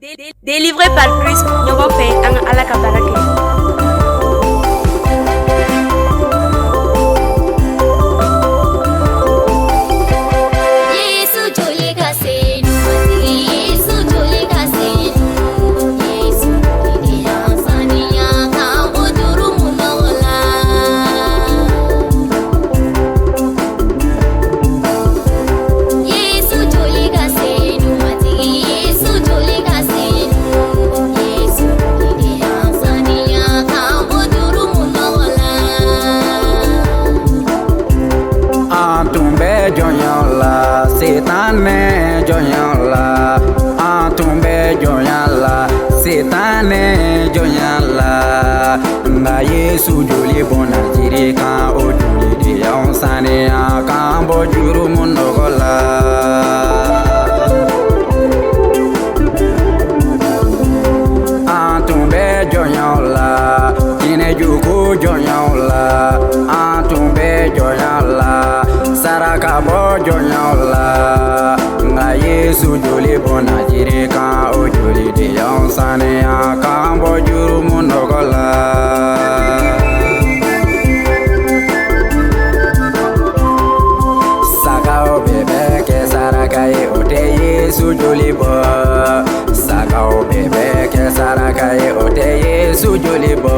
Délivré par Christ, ɲɔgɔn fɛ an ka Ala ka baara kɛ. Setan me joyala, atumbe joyala, setan me joyala. Nga Yesu joli bona jiri kan o joli di yansane kan bo juru munogola. Atumbe joyala, jine juku joyala, atumbe joyala. Saraka bo joyala, nga Yesu joli bona jiri kan o joli di yansane kan bo juru munogola. Saka o bebe ke saraka ye o te Yesu joli bo. Saka o bebe ke saraka ye o te Yesu joli bo.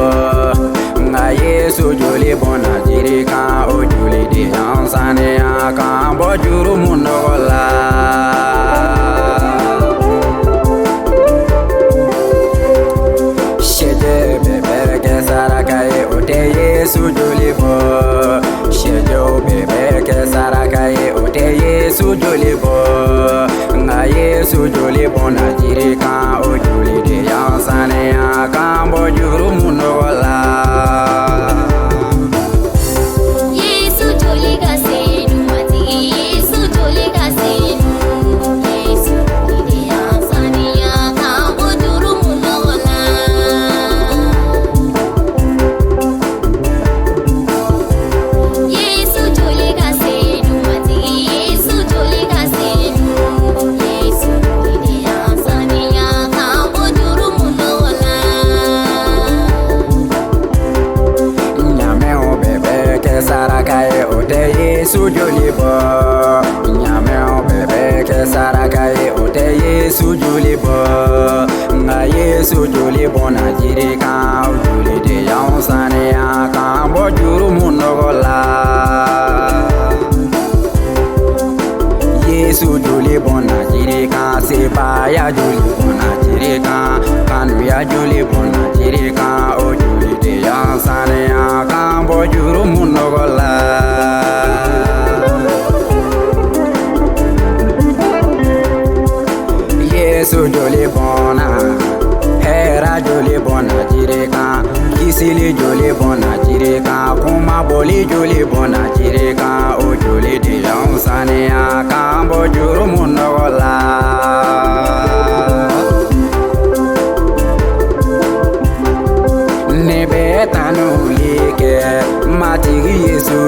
Nga Yesu joli bona jiri kan o joli di yansane kan bo juru munogola. Shede bebe ke saraka ye o te Yesu joli bo. Shede o bebe ke saraka ye o te Yesu joli bo. Nga Yesu joli bona jiri kan o joli di yansane kan bo juru munogola. Yesu joli bo, nyame o bebe ke saraka ye o te Yesu joli bo. Nga Yesu joli bo na jiri kan o joli de yansane kan bo juru munogola. Yesu joli bo na jiri kan sepa ya joli bo na jiri kan kanu ya joli bo na jiri kan o joli de yansane kan bo juru munogola. Yesu joli bona, hera joli bona jireka, kisili joli bona jireka, kuma boli joli bona jireka, o joli di yansane kan bo juru munogola. Nebe tanu like, matigi Yesu